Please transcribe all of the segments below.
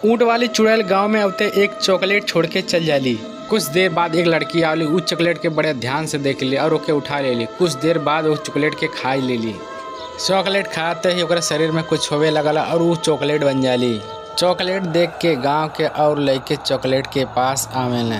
ऊँट वाली चुड़ैल गांव में अवते एक चॉकलेट छोड़ के चल जाली। कुछ देर बाद एक लड़की आवली, उस चॉकलेट के बड़े ध्यान से देख ली और ओके उठा ले ली। कुछ देर बाद वो चॉकलेट के खाई ले ली। चॉकलेट खाते ही ओकरे शरीर में कुछ होवे लगला और वो चॉकलेट बन जाली। चॉकलेट देख के गांव के और लड़के चॉकलेट के पास आवेले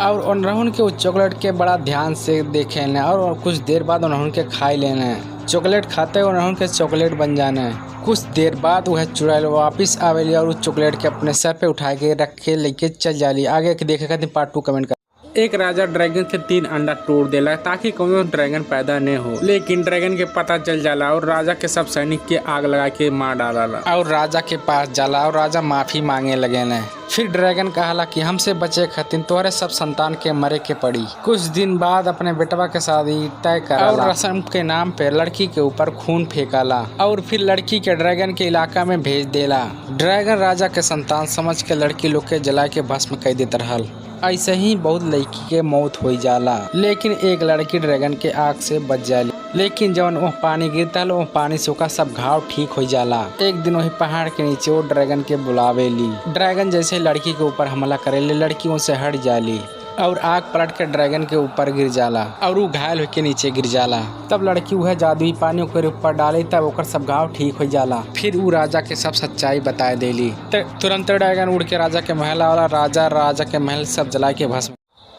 और उन्होंने के उस चॉकलेट के बड़ा ध्यान से देखे न और कुछ देर बाद उन्होंने के खाई लेने। चॉकलेट खाते उन्होंने के चॉकलेट बन जाने। कुछ देर बाद वह चुड़ैल वापस आवेली और उस चॉकलेट के अपने सर पे उठा के रख के लेके चल जाली। आगे के देखे खातिर पार्ट 2 कमेंट कर। एक राजा ड्रैगन से 3 अंडा तोड़ देला ताकि कोनो ड्रैगन पैदा न हो, लेकिन ड्रैगन के पता चल जाला और राजा के सब सैनिक के आग लगा के मार डाला और राजा के पास जाला और राजा माफी मांगे लगे न। फिर ड्रैगन कहला कि हमसे बचे खातिर तोहरे सब संतान के मरे के पड़ी। कुछ दिन बाद अपने बेटवा के शादी तय करा और रस्म के नाम पे लड़की के ऊपर खून फेंकाला और फिर लड़की के ड्रैगन के इलाका में भेज देला। ड्रैगन राजा के संतान समझ के लड़की लोग के जला के भस्म कर देते रहल। ऐसे ही बहुत लड़की के मौत हो जाला, लेकिन एक लड़की ड्रैगन के आग से बच जाली। लेकिन जब वो पानी गिरता वो पानी से ओका सब घाव ठीक हो जाला। एक दिन वही पहाड़ के नीचे वो ड्रैगन के बुलावेली। ड्रैगन जैसे लड़की के ऊपर हमला करेले लड़की उनसे हट जाली और आग पलट के ड्रैगन के ऊपर गिर जाला और वो घायल होके नीचे गिर जाला। तब लड़की वह जादुई पानी ओकर ऊपर डाले तब ओकर सब घाव ठीक हो जाला। फिर वो राजा के सब सच्चाई बता देली। तुरंत ड्रैगन उड़ के राजा के महल वाला राजा के महल सब जला के भस्म।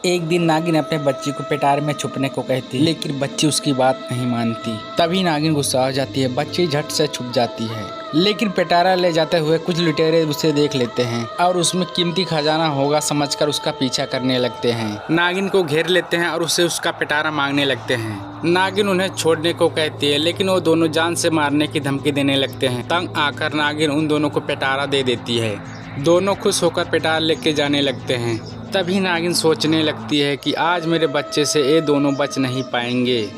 एक दिन नागिन अपने बच्ची को पेटार में छुपने को कहती, लेकिन बच्ची उसकी बात नहीं मानती। तभी नागिन गुस्सा हो जाती है, बच्ची झट से छुप जाती है। लेकिन पेटारा ले जाते हुए कुछ लुटेरे उसे देख लेते हैं और उसमें कीमती खजाना होगा समझकर उसका पीछा करने लगते हैं। नागिन को घेर लेते हैं और उससे उसका पेटारा मांगने लगते हैं। नागिन उन्हें छोड़ने को कहती है, लेकिन वो दोनों जान से मारने की धमकी देने लगते हैं। तंग आकर नागिन उन दोनों को पेटारा दे देती है। दोनों खुश होकर पेटारा लेके जाने लगते हैं। तभी नागिन सोचने लगती है कि आज मेरे बच्चे से ये दोनों बच नहीं पाएंगे।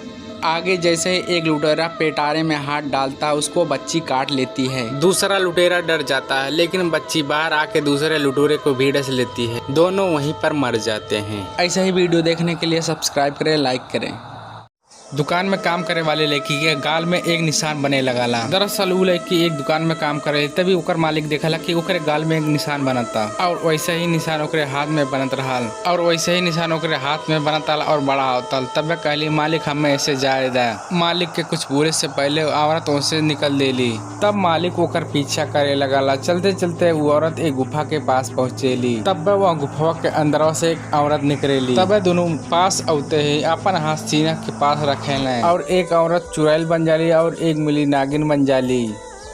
आगे जैसे एक लुटेरा पेटारे में हाथ डालता है उसको बच्ची काट लेती है। दूसरा लुटेरा डर जाता है, लेकिन बच्ची बाहर आके दूसरे लुटेरे को भी डस लेती है। दोनों वहीं पर मर जाते हैं। ऐसा ही वीडियो देखने के लिए सब्सक्राइब करें, लाइक करें। दुकान में काम करे वाले लड़की के गाल में एक निशान बने लगाला। दरअसल वो लड़की एक दुकान में काम करे तभी ओकर मालिक देखला कि ओकरे गाल में एक निशान बनता और वैसे ही निशान ओकरे हाथ में बनत रहल और वैसे ही निशान ओकरे हाथ में बनता और बड़ा होता। तब कहली मालिक हमें ऐसे जाए दा। मालिक के कुछ बुरे से पहले औरत उनसे निकल देली। तब मालिक ओकर पीछा करे लगाला। चलते चलते वो औरत एक गुफा के पास पहुँचेली। तब वह गुफा के अंदर से एक औरत निकलेली। तब दोनों पास आते ही अपन हाथ सीना के पास रख और एक औरत चुड़ैल बन जाली और एक मिली नागिन बन जाली।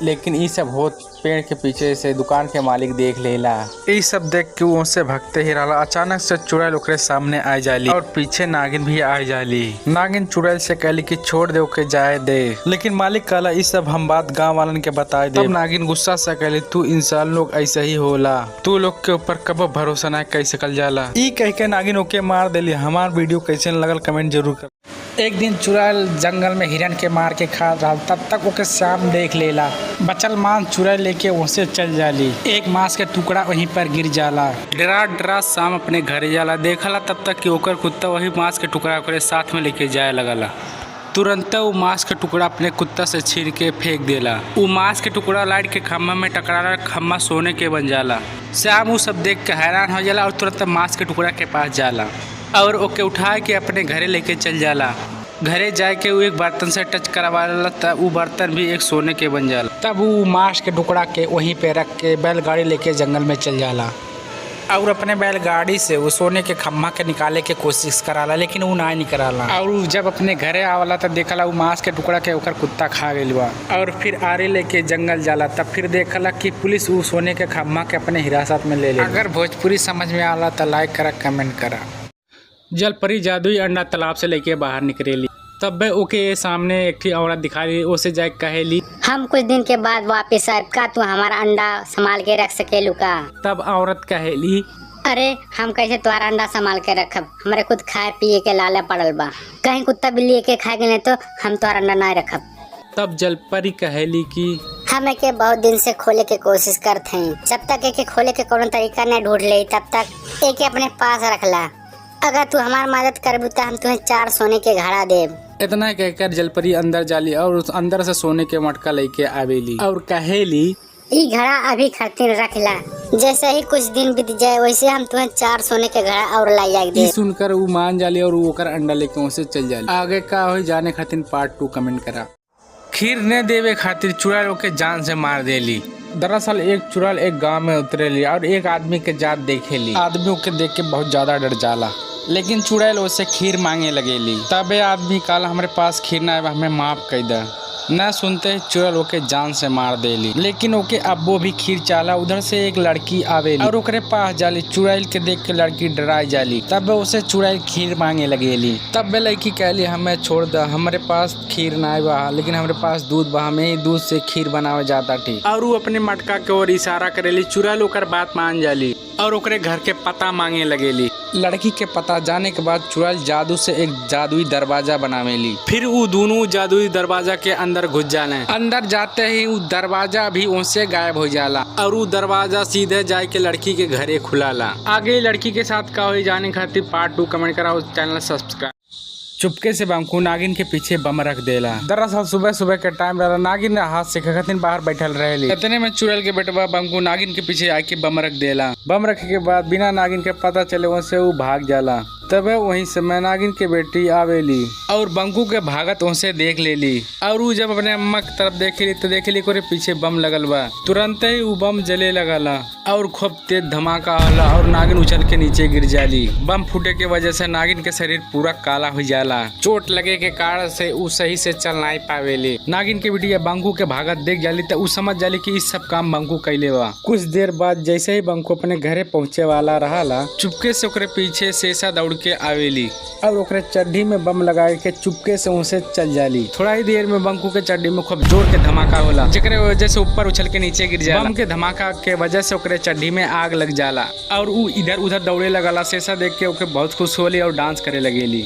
लेकिन ये सब होत पेड़ के पीछे से दुकान के मालिक देख लेला। ये सब देख के वो से भगते ही रहा। अचानक से चुड़ैल ओकरे सामने आ जाली और पीछे नागिन भी आ जाली। नागिन चुड़ैल से कहली कि छोड़ दे ओके जाए दे, लेकिन मालिक कहला ये सब हम बात गांव वालन के बताए दे। तब नागिन गुस्सा से कहली तू इंसान लोग ऐसा ही होला, तू लोग के ऊपर कब भरोसा न कर सकल जाला। ई कह के नागिन ओके मार देली। हमार वीडियो कैसे लगल कमेंट जरूर कर। एक दिन चुड़ैल जंगल में हिरन के मार के खा रहा, तब तक ओके शाम देख लेला। बचल मान चुड़ैल लेके वहाँ चल जाली। एक मांस के टुकड़ा वहीं पर गिर जाला। डरा डरा शाम अपने घर जाला। देखला तब तक कि ओकर कुत्ता वही मांस के टुकड़ा ओकरे साथ में लेके जाए लगला। तुरंत वो मांस के टुकड़ा अपने कुत्ता से छीन के फेंक देला। वो मांस के टुकड़ा लाइट के खम्भा में टकराला, खम्भा सोने के बन जाला। श्याम वो सब देख के हैरान हो जाला और तुरंत मांस के टुकड़ा के पास जाला और ओके उठा के अपने घरे लेके चल जाला। घरे जाए के वो एक बर्तन से टच करवाला तब वो बर्तन भी एक सोने के बन जाला। तब वो मांस के टुकड़ा के वहीं पे रख के बैलगाड़ी लेके जंगल में चल जाला और अपने बैलगाड़ी से वो सोने के खम्भा के निकाले के कोशिश कराला, लेकिन वो ना निकलाला। और जब अपने घरे आवाला तब देखला वो मांस के टुकड़ा के ओकर कुत्ता खा गइल बा और फिर आरे लेके जंगल जाला। तब फिर देखला कि पुलिस वो सोने के खम्भा के अपने हिरासत में ले ले। अगर भोजपुरी समझ में आला तो लाइक करा, कमेंट करा। जलपरी जादुई अंडा तालाब से लेके बाहर निकलेली। तब ओके सामने एक थी औरत दिखाई, उसे जाके कहेली हम कुछ दिन के बाद वापस आए का तू हमारा अंडा संभाल के रख सकेलू का। तब औरत कहेली अरे हम कैसे तुम्हारा अंडा संभाल के रखब, हमारे खुद खाए पिए के लाले पड़ल बा, कहीं कुत्ता बिल्ली के खाए नहीं तो हम तुम्हारा अंडा नहीं रखब। तब जलपरी कहेली कि हम के बहुत दिन से खोले के कोशिश करते हैं, जब तक एक खोले के कोनो तरीका न ढूंढ ले तब तक एक अपने पास रखला। अगर तू हमारी मदद करबू तो हम तुम्हें 4 सोने के घड़ा देब। इतना कहकर जलपरी अंदर जाली और उस अंदर से सोने के मटका लेके आवेली और कहेली ई घड़ा अभी खातिर रखला, जैसे ही कुछ दिन बीत जाए वैसे हम तुम्हें 4 सोने के घड़ा और लाई ई दे। सुनकर वो मान जाली और वो ओकर अंडा लेके उनसे चल जाली। आगे का हो जाने खातिर पार्ट 2 कमेंट करा। खीर न देवे खातिर चुड़ैल ओके जान से मार देली। दरअसल एक चुड़ैल एक गांव में उतरेली और एक आदमी के जात देखेली। आदमी ओके देख के बहुत ज्यादा डर जाला, लेकिन चुड़ैल उससे खीर मांगे लगेली। तबे आदमी काला हमारे पास खीर ना है, हमें माफ कर दे। न सुनते ही चुड़ैल ओके जान से मार देली। लेकिन ओके अब्बो भी खीर चाला। उधर से एक लड़की आवेली और ओकरे पास जाली। चुड़ैल के देख के लड़की डराई जाली। तब उसे चुड़ैल खीर मांगे लगेली। तब लड़की कहली हमें छोड़ दे, हमारे पास खीर ना बा, लेकिन हमारे पास दूध बा, हमें ही दूध से खीर बनावे जाता थी। और वो अपने मटका के ओर इशारा करेली। चुड़ैल ओकर बात मान जाली और ओकरे घर के पता मांगे लगेली। लड़की के पता जाने के बाद चुड़ैल जादू से एक जादुई दरवाजा बनावेली। फिर वो दोनों जादुई दरवाजा के अंदर घुस जाले। अंदर जाते ही वो दरवाजा भी उनसे गायब हो जाला और वो दरवाजा सीधे जाए के लड़की के घरे खुलाला। आगे लड़की के साथ का हो जाने खातिर पार्ट 2 कमेंट करा, उस चैनल सब्सक्राइब। चुपके से बंकू नागिन के पीछे बम रख देला। दरअसल सुबह सुबह के टाइम रहला, नागिन हाथ से खखतिन बाहर बैठल रहेली। इतने में चुड़ैल के बेटवा बंकू नागिन के पीछे आके बम रख देला। बम रखे के बाद बिना नागिन के पता चले वहाँ से वो भाग जाला। तबे वहीं समय नागिन के बेटी आवेली और बंकू के भागत उनसे देख लेली। और वो जब अपने अम्मा की तरफ देखेली तो देखेली कोरे पीछे बम लगल बा। तुरंत ही वो बम जले लगला और खूब तेज धमाका होला और नागिन उछल के नीचे गिर जाली। बम फूटे के वजह से नागिन के शरीर पूरा काला हो जाला। चोट लगे के कारण से वो सही से चल नहीं पावेली। नागिन के बेटी बंकू के भागत देख जाली तो वो समझ जाली कि इस सब काम बंकू कैले बा। कुछ देर बाद जैसे ही बंकू अपने घरे पहुँचे वाला रहला, चुपके से ओकरे पीछे शेषा दौड़ के आवेली और ओकरे चड्डी में बम लगा के चुपके से उनसे चल जाली। थोड़ा ही देर में बंकू के चड्डी में खूब जोर के धमाका होला, जेकरे वजह से ऊपर उछल के नीचे गिर जाला। बम के धमाका के वजह से ओकरे चड्डी में आग लग जाला और वो इधर उधर दौड़े लगला। शेषा देख के ओके बहुत खुश होली और डांस करे लगेली।